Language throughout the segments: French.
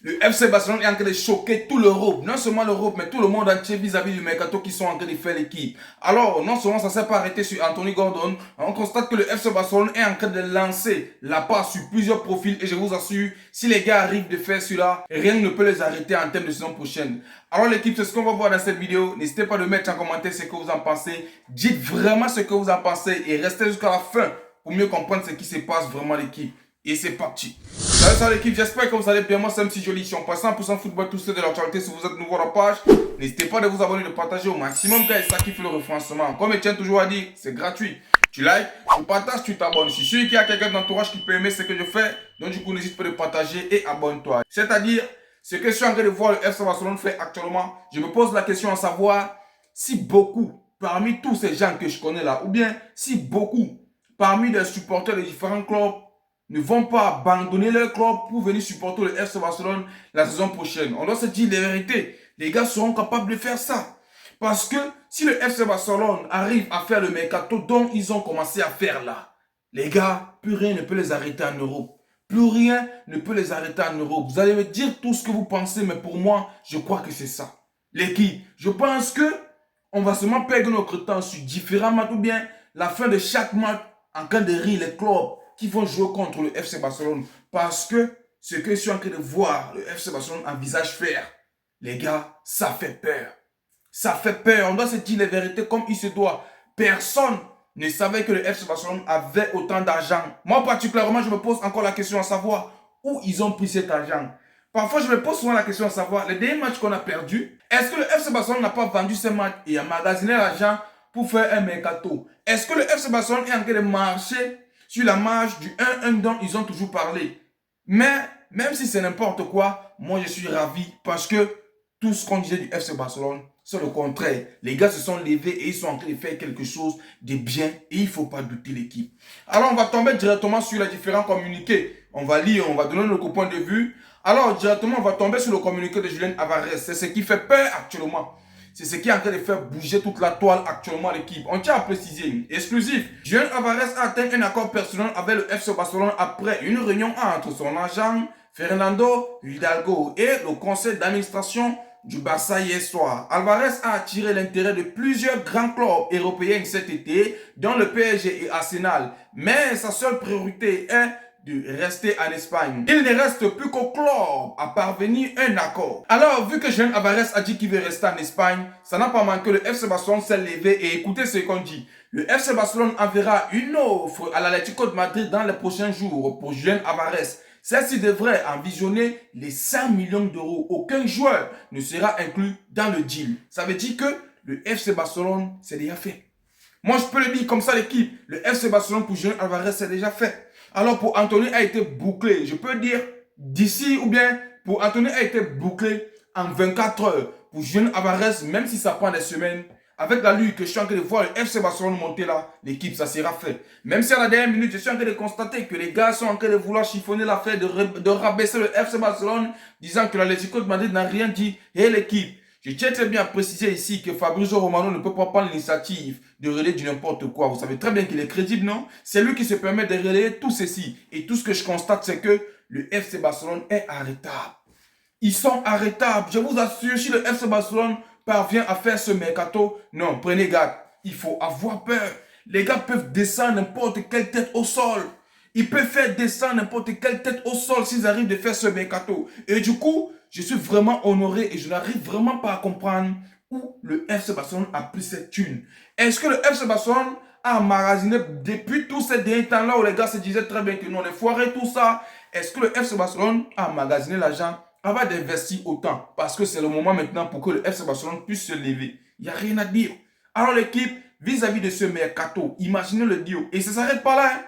Le FC Barcelone est en train de choquer tout l'Europe, non seulement l'Europe, mais tout le monde entier vis-à-vis du mercato qui sont en train de faire l'équipe. Alors, non seulement ça ne s'est pas arrêté sur Anthony Gordon, on constate que le FC Barcelone est en train de lancer la passe sur plusieurs profils et je vous assure, si les gars arrivent de faire cela, rien ne peut les arrêter en termes de saison prochaine. Alors l'équipe, c'est ce qu'on va voir dans cette vidéo. N'hésitez pas de mettre en commentaire ce que vous en pensez. Dites vraiment ce que vous en pensez et restez jusqu'à la fin pour mieux comprendre ce qui se passe vraiment l'équipe. Et c'est parti. Salut l'équipe, j'espère que vous allez bien. Moi c'est MC Joli, je suis en passant 100% football, tout ce de l'actualité. Si vous êtes nouveau à la page, n'hésitez pas de vous abonner, de partager au maximum car c'est ça qui fait le référencement. Comme je tiens toujours à dire, c'est gratuit. Tu likes, tu partages, tu t'abonnes. Je suis sûr qu'il y a quelqu'un de l'entourage qui peut aimer ce que je fais. Donc du coup, n'hésite pas de partager et abonne-toi. C'est-à-dire, ce que je suis en train de voir le FC Barcelone fait actuellement, je me pose la question à savoir si beaucoup, parmi tous ces gens que je connais là, ou bien si beaucoup, parmi les supporters de différents clubs, ne vont pas abandonner leur club pour venir supporter le FC Barcelone la saison prochaine. On doit se dire la vérité. Les gars seront capables de faire ça. Parce que si le FC Barcelone arrive à faire le mercato dont ils ont commencé à faire là, les gars, plus rien ne peut les arrêter en Europe. Plus rien ne peut les arrêter en Europe. Vous allez me dire tout ce que vous pensez, mais pour moi, je crois que c'est ça. L'équipe, je pense que on va seulement perdre notre temps sur différents matchs ou bien la fin de chaque match en train de rire les clubs qui vont jouer contre le FC Barcelone. Parce que ce que je suis en train de voir le FC Barcelone envisage faire, les gars, ça fait peur. Ça fait peur. On doit se dire les vérités comme il se doit. Personne ne savait que le FC Barcelone avait autant d'argent. Moi, particulièrement, je me pose encore la question à savoir où ils ont pris cet argent. Parfois, je me pose souvent la question à savoir, les derniers matchs qu'on a perdus, est-ce que le FC Barcelone n'a pas vendu ces matchs et a magasiné l'argent pour faire un mercato? Est-ce que le FC Barcelone est en train de marcher sur la marge du 1-1 dont ils ont toujours parlé? Mais, même si c'est n'importe quoi, moi je suis ravi parce que tout ce qu'on disait du FC Barcelone, c'est le contraire. Les gars se sont levés et ils sont en train de faire quelque chose de bien et il ne faut pas douter l'équipe. Alors on va tomber directement sur les différents communiqués. On va lire, on va donner notre point de vue. Alors directement on va tomber sur le communiqué de Julián Álvarez. C'est ce qui fait peur actuellement. C'est ce qui est en train de faire bouger toute la toile actuellement à l'équipe. On tient à préciser, exclusif, Julián Álvarez a atteint un accord personnel avec le FC Barcelone après une réunion entre son agent Fernando Hidalgo et le conseil d'administration du Barça hier soir. Álvarez a attiré l'intérêt de plusieurs grands clubs européens cet été, dont le PSG et Arsenal. Mais sa seule priorité est de rester en Espagne. Il ne reste plus qu'au club à parvenir à un accord. Alors, vu que Julián Álvarez a dit qu'il veut rester en Espagne, ça n'a pas manqué, le FC Barcelone s'est levé et écoutez ce qu'on dit. Le FC Barcelone enverra une offre à l'Atlético de Madrid dans les prochains jours pour Julián Álvarez. Celle-ci devrait envisionner les 100 millions d'euros. Aucun joueur ne sera inclus dans le deal. Ça veut dire que le FC Barcelone, c'est déjà fait. Moi, je peux le dire comme ça, l'équipe. Le FC Barcelone pour Julián Álvarez, c'est déjà fait. Alors, pour Anthony a été bouclé. Je peux dire d'ici ou bien pour Anthony a été bouclé en 24 heures. Pour Julián Álvarez, même si ça prend des semaines, avec la lutte que je suis en train de voir le FC Barcelone monter là, l'équipe, ça sera fait. Même si à la dernière minute, je suis en train de constater que les gars sont en train de vouloir chiffonner l'affaire, de rabaisser le FC Barcelone, disant que l'Atlético de Madrid n'a rien dit. Et l'équipe, je tiens très bien à préciser ici que Fabrizio Romano ne peut pas prendre l'initiative de relayer du n'importe quoi. Vous savez très bien qu'il est crédible, non? C'est lui qui se permet de relayer tout ceci. Et tout ce que je constate, c'est que le FC Barcelone est arrêtable. Ils sont arrêtables. Je vous assure, si le FC Barcelone parvient à faire ce mercato, non, prenez garde. Il faut avoir peur. Les gars peuvent descendre n'importe quelle tête au sol. Ils peuvent faire descendre n'importe quelle tête au sol s'ils arrivent de faire ce mercato. Et du coup, je suis vraiment honoré et je n'arrive vraiment pas à comprendre où le FC Barcelone a pris cette thune. Est-ce que le FC Barcelone a magasiné depuis tous ces derniers temps-là où les gars se disaient très bien que non, les foirés, tout ça. Est-ce que le FC Barcelone a magasiné l'argent avant d'investir autant? Parce que c'est le moment maintenant pour que le FC Barcelone puisse se lever. Il n'y a rien à dire. Alors l'équipe, vis-à-vis de ce mercato, imaginez le deal. Et ça ne s'arrête pas là. Hein?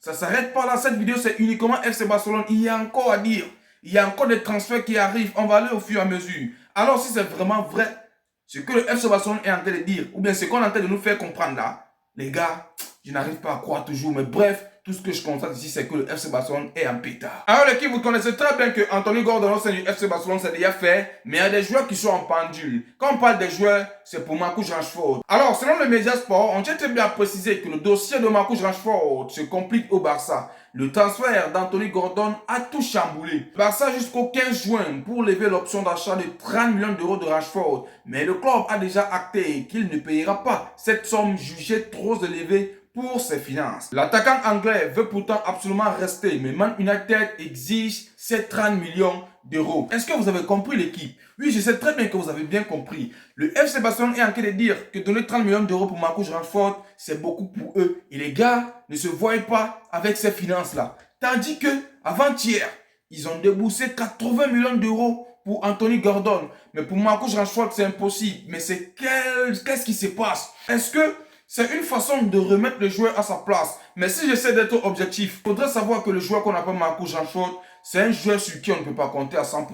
Ça ne s'arrête pas là. Cette vidéo, c'est uniquement FC Barcelone. Il y a encore à dire. Il y a encore des transferts qui arrivent. On va aller au fur et à mesure. Alors si c'est vraiment vrai, ce que le FC Barcelone est en train de dire, ou bien ce qu'on est en train de nous faire comprendre là, les gars, je n'arrive pas à croire toujours. Mais bref, tout ce que je constate ici, c'est que le FC Barcelone est en pétard. Alors l'équipe, vous connaissez très bien que Anthony Gordon au sein du FC Barcelone, c'est déjà fait. Mais il y a des joueurs qui sont en pendule. Quand on parle des joueurs, c'est pour Marcus Rashford. Alors, selon le Média Sport, on tient très bien à préciser que le dossier de Marcus Rashford se complique au Barça. Le transfert d'Anthony Gordon a tout chamboulé. Barça jusqu'au 15 juin pour lever l'option d'achat de 30 millions d'euros de Rashford. Mais le club a déjà acté qu'il ne payera pas cette somme jugée trop élevée pour ses finances. L'attaquant anglais veut pourtant absolument rester, mais Man United exige ces 30 millions d'euros. Est-ce que vous avez compris l'équipe? Oui, je sais très bien que vous avez bien compris. Le FC Barcelone est en train de dire que donner 30 millions d'euros pour Marcus Rashford, c'est beaucoup pour eux. Et les gars ne se voient pas avec ces finances-là. Tandis que avant-hier, ils ont déboursé 80 millions d'euros pour Anthony Gordon. Mais pour Marcus Rashford, c'est impossible. Mais qu'est-ce qui se passe? Est-ce que c'est une façon de remettre le joueur à sa place? Mais si j'essaie d'être objectif, il faudrait savoir que le joueur qu'on appelle Marcus Rashford, c'est un joueur sur qui on ne peut pas compter à 100%.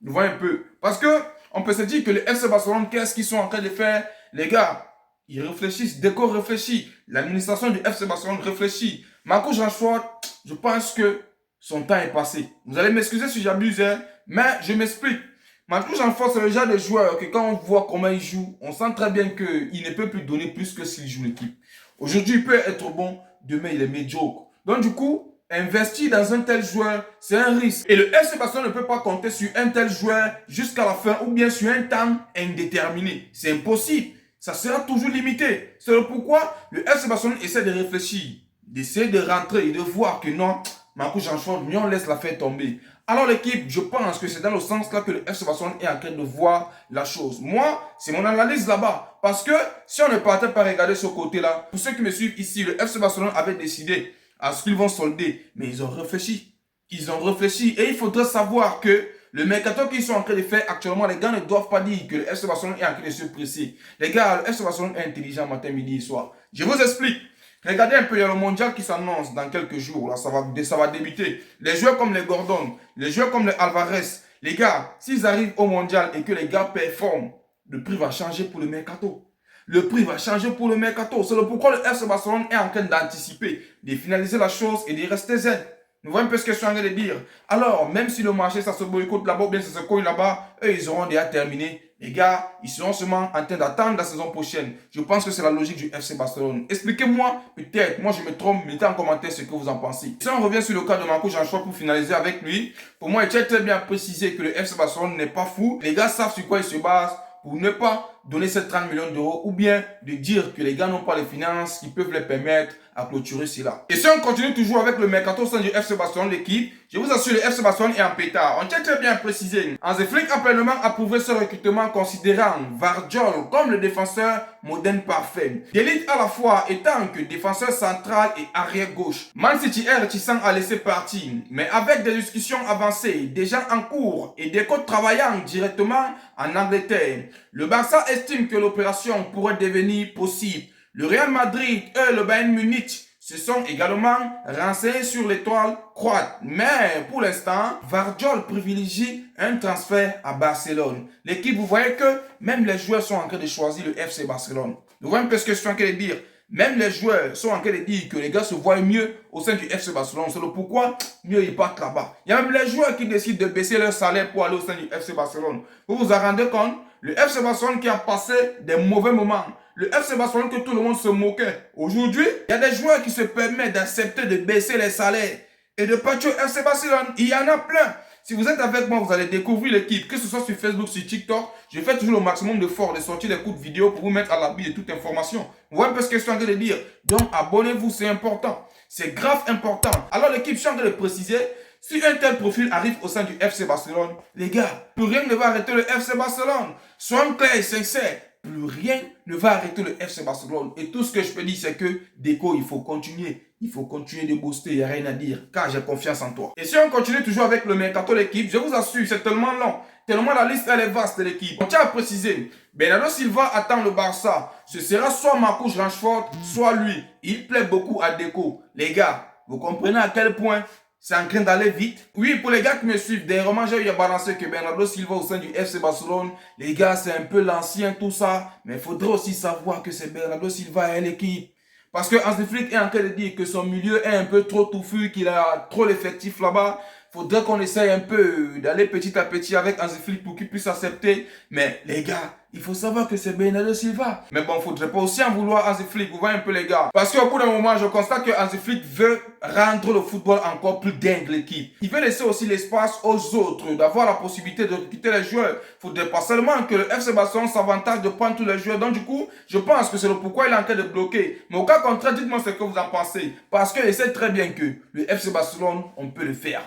Vous voyez un peu? Parce que on peut se dire que les FC Barcelone, qu'est-ce qu'ils sont en train de faire? Les gars, ils réfléchissent, Deco réfléchit, l'administration du FC Barcelone réfléchit. Marcus Rashford, je pense que son temps est passé. Vous allez m'excuser si j'abuse, hein, mais je m'explique. Marcus Rashford, c'est le genre de joueur que quand on voit comment il joue, on sent très bien qu'il ne peut plus donner plus que s'il joue l'équipe. Aujourd'hui, il peut être bon, demain, il est médiocre. Donc du coup, investir dans un tel joueur, c'est un risque. Et le FC Barcelone ne peut pas compter sur un tel joueur jusqu'à la fin ou bien sur un temps indéterminé. C'est impossible. Ça sera toujours limité. C'est pourquoi le FC Barcelone essaie de réfléchir, d'essayer de rentrer et de voir que non, Marcus Rashford, on laisse l'affaire tomber. Alors l'équipe, je pense que c'est dans le sens là que le FC Barcelone est en train de voir la chose. Moi, c'est mon analyse là-bas. Parce que si on ne partait pas regarder ce côté-là, pour ceux qui me suivent ici, le FC Barcelone avait décidé à ce qu'ils vont solder. Mais ils ont réfléchi. Ils ont réfléchi. Et il faudrait savoir que le mercato qu'ils sont en train de faire actuellement, les gars ne doivent pas dire que le FC Barcelone est en train de se presser. Les gars, le FC Barcelone est intelligent matin, midi et soir. Je vous explique. Regardez un peu, il y a le mondial qui s'annonce dans quelques jours. Là, ça va débuter. Les joueurs comme les Gordon, les joueurs comme les Alvarez, les gars, s'ils arrivent au mondial et que les gars performent, le prix va changer pour le mercato. Le prix va changer pour le mercato. C'est pourquoi le FC Barcelone est en train d'anticiper, de finaliser la chose et de rester zen. Nous voyons un peu ce que je suis en train de dire. Alors, même si le marché, ça se boycotte là-bas, ou bien ça se cogne là-bas, eux, ils auront déjà terminé. Les gars, ils seront seulement en train d'attendre la saison prochaine. Je pense que c'est la logique du FC Barcelone. Expliquez-moi, peut-être, moi je me trompe, mettez en commentaire ce que vous en pensez. Si on revient sur le cas de Marcus Rashford pour finaliser avec lui, pour moi, il est très bien précisé que le FC Barcelone n'est pas fou. Les gars savent sur quoi ils se basent pour ne pas donner ces 30 millions d'euros ou bien de dire que les gars n'ont pas les finances qui peuvent les permettre à clôturer cela. Et si on continue toujours avec le mercato au sein du FC Barcelone, l'équipe, je vous assure, le FC Barcelone est en pétard. On tient très bien à préciser. Hansi Flick a pleinement approuvé ce recrutement considérant Vardiol comme le défenseur moderne parfait. D'élite à la fois étant que défenseur central et arrière gauche. Man City est réticent à laisser partir, mais avec des discussions avancées, déjà en cours et des codes travaillant directement en Angleterre, le Barça estime que l'opération pourrait devenir possible. Le Real Madrid et le Bayern Munich se sont également renseignés sur l'étoile croate. Mais pour l'instant, Vardiol privilégie un transfert à Barcelone. L'équipe, vous voyez que même les joueurs sont en train de choisir le FC Barcelone. Vous voyez un peu ce que je suis en train de dire. Même les joueurs sont en train de dire que les gars se voient mieux au sein du FC Barcelone. C'est le pourquoi mieux ils partent là-bas. Il y a même les joueurs qui décident de baisser leur salaire pour aller au sein du FC Barcelone. Vous vous en rendez compte? Le FC Barcelone qui a passé des mauvais moments. Le FC Barcelone que tout le monde se moquait. Aujourd'hui, il y a des joueurs qui se permettent d'accepter de baisser les salaires et de partir au FC Barcelone. Il y en a plein. Si vous êtes avec moi, vous allez découvrir l'équipe, que ce soit sur Facebook, sur TikTok. Je fais toujours le maximum d'efforts de sortir des coups de vidéo pour vous mettre à l'abri de toute information. Vous voyez un peu ce que je suis en train de dire. Donc, abonnez-vous, c'est important. C'est grave important. Alors, l'équipe, je suis en train de préciser, si un tel profil arrive au sein du FC Barcelone, les gars, plus rien ne va arrêter le FC Barcelone. Soyons clairs et sincères. Plus rien ne va arrêter le FC Barcelone. Et tout ce que je peux dire, c'est que Deco, il faut continuer. Il faut continuer de booster, il n'y a rien à dire, car j'ai confiance en toi. Et si on continue toujours avec le mercato de l'équipe, je vous assure, c'est tellement long, tellement la liste elle est vaste de l'équipe. On tient à préciser, Bernardo Silva attend le Barça. Ce sera soit Marcus Rashford, soit lui. Il plaît beaucoup à Deco. Les gars, vous comprenez à quel point c'est en train d'aller vite. Oui, pour les gars qui me suivent, dernièrement, j'ai eu à balancer que Bernardo Silva au sein du FC Barcelone, les gars, c'est un peu l'ancien, tout ça. Mais il faudrait aussi savoir que c'est Bernardo Silva et l'équipe. Parce que Hansi Flick est en train de dire que son milieu est un peu trop touffu, qu'il a trop l'effectif là-bas. Faudrait qu'on essaye un peu d'aller petit à petit avec Hansi Flick pour qu'il puisse accepter. Mais les gars, il faut savoir que c'est Bernardo Silva. Mais bon, faudrait pas aussi en vouloir Hansi Flick. Vous voyez un peu les gars. Parce qu'au bout d'un moment, je constate que Hansi Flick veut rendre le football encore plus dingue l'équipe. Il veut laisser aussi l'espace aux autres, d'avoir la possibilité de recruter les joueurs. Faudrait pas seulement que le FC Barcelone s'avantage de prendre tous les joueurs. Donc du coup, je pense que c'est le pourquoi il est en train de bloquer. Mais au cas contraire, dites-moi ce que vous en pensez. Parce que je sais très bien que le FC Barcelone, on peut le faire.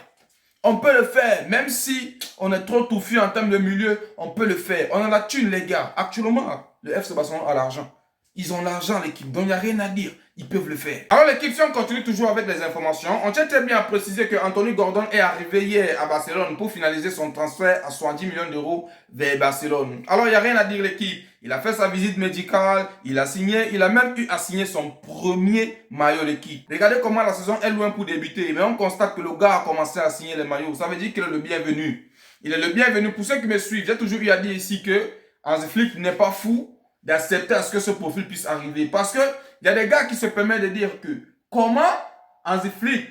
On peut le faire, même si on est trop touffu en termes de milieu, on peut le faire. On a la thune, les gars. Actuellement, le FC Barcelone a l'argent. Ils ont l'argent, l'équipe, donc il n'y a rien à dire. Ils peuvent le faire. Alors l'équipe, si on continue toujours avec les informations, on tient très bien à préciser que Anthony Gordon est arrivé hier à Barcelone pour finaliser son transfert à 70 millions d'euros vers Barcelone. Alors il n'y a rien à dire l'équipe. Il a fait sa visite médicale, il a signé, il a même eu à signer son premier maillot l'équipe. Regardez comment la saison est loin pour débuter, mais on constate que le gars a commencé à signer les maillots. Ça veut dire qu'il est le bienvenu. Il est le bienvenu. Pour ceux qui me suivent, j'ai toujours eu à dire ici que Hansi Flick n'est pas fou d'accepter à ce que ce profil puisse arriver. Parce que il y a des gars qui se permettent de dire que comment Hansi Flick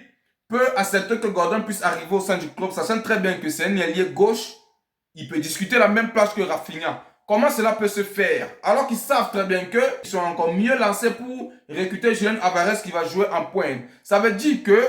peut accepter que Gordon puisse arriver au sein du club, sachant très bien que c'est un ailier gauche, il peut discuter la même place que Rafinha. Comment cela peut se faire alors qu'ils savent très bien qu'ils sont encore mieux lancés pour recruter Julian Alvarez qui va jouer en pointe. Ça veut dire que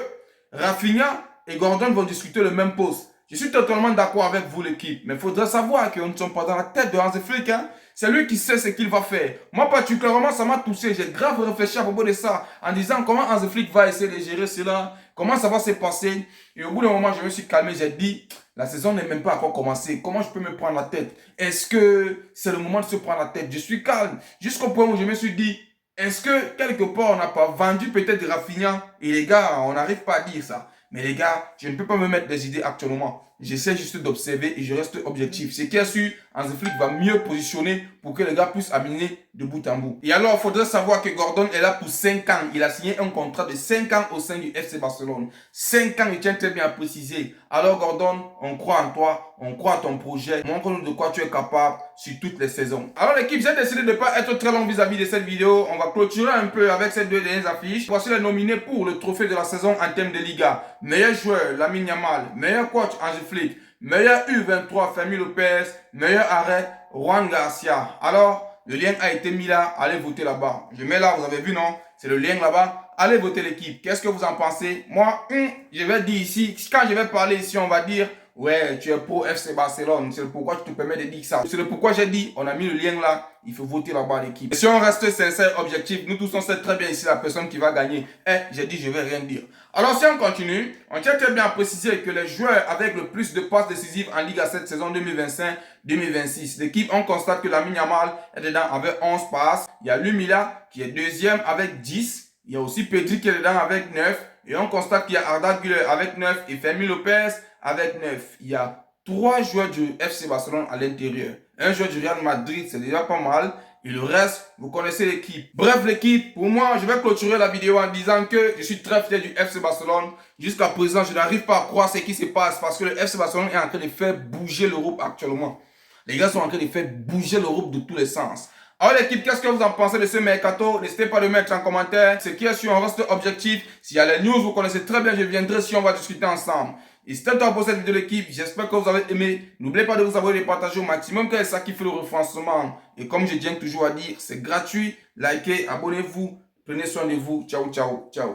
Rafinha et Gordon vont discuter le même poste. Je suis totalement d'accord avec vous l'équipe, mais il faudrait savoir qu'on ne sommes pas dans la tête de Hansi Flick. C'est lui qui sait ce qu'il va faire. Moi particulièrement, ça m'a touché. J'ai grave réfléchi à propos de ça en disant comment Hansi Flick va essayer de gérer cela, comment ça va se passer. Et au bout d'un moment, je me suis calmé. J'ai dit, la saison n'est même pas encore commencée. Comment je peux me prendre la tête? Est-ce que c'est le moment de se prendre la tête? Je suis calme. Jusqu'au point où je me suis dit, est-ce que quelque part on n'a pas vendu peut-être Rafinha? Et les gars, on n'arrive pas à dire ça. Mais les gars, je ne peux pas me mettre des idées actuellement. J'essaie juste d'observer et je reste objectif. C'est qui est sûr, Hansi Flick va mieux positionner pour que les gars puissent amener de bout en bout. Et alors, il faudrait savoir que Gordon est là pour 5 ans. Il a signé un contrat de 5 ans au sein du FC Barcelone. 5 ans, il tient très bien à préciser. Alors Gordon, on croit en toi, on croit à ton projet. Montre-nous de quoi tu es capable sur toutes les saisons. Alors l'équipe, j'ai décidé de ne pas être très long vis-à-vis de cette vidéo. On va clôturer un peu avec ces deux dernières affiches. Voici les nominés pour le trophée de la saison en termes de Liga. Meilleur joueur, Lamine Yamal. Meilleur coach, Hansi Flick. Meilleur U23, Fermin Lopez. Meilleur arrêt, Juan Garcia. Alors, le lien a été mis là. Allez voter là-bas. Je mets là, vous avez vu, non? C'est le lien là-bas. Allez voter l'équipe. Qu'est-ce que vous en pensez? Moi, je vais dire ici, quand je vais parler ici, on va dire, ouais, tu es pro FC Barcelone. C'est le pourquoi je te permets de dire ça. C'est le pourquoi j'ai dit, on a mis le lien là. Il faut voter là-bas l'équipe. Si on reste sincère, objectif, nous tous on sait très bien ici la personne qui va gagner. J'ai dit, je vais rien dire. Alors si on continue, on tient très bien à préciser que les joueurs avec le plus de passes décisives en Ligue à cette saison 2025-2026. L'équipe, on constate que Lamine Yamal est dedans avec 11 passes. Il y a Lumila qui est deuxième avec 10. Il y a aussi Pedri qui est dedans avec 9. Et on constate qu'il y a Arda Güler avec 9 et Fermin Lopez avec 9. Il y a 3 joueurs du FC Barcelone à l'intérieur. Un joueur du Real Madrid, c'est déjà pas mal. Et le reste, vous connaissez l'équipe. Bref, l'équipe, pour moi, je vais clôturer la vidéo en disant que je suis très fier du FC Barcelone. Jusqu'à présent, je n'arrive pas à croire ce qui se passe parce que le FC Barcelone est en train de faire bouger l'Europe actuellement. Les gars sont en train de faire bouger l'Europe de tous les sens. Alors l'équipe, qu'est-ce que vous en pensez de ce mercato? N'hésitez pas à le mettre en commentaire. Ce qui est sûr, on reste objectif. S'il y a les news, vous connaissez très bien, je viendrai si on va discuter ensemble. Et c'était tout pour cette vidéo l'équipe. J'espère que vous avez aimé. N'oubliez pas de vous abonner et de partager au maximum car c'est ça qui fait le référencement. Et comme je tiens toujours à dire, c'est gratuit. Likez, abonnez-vous. Prenez soin de vous. Ciao, ciao, ciao.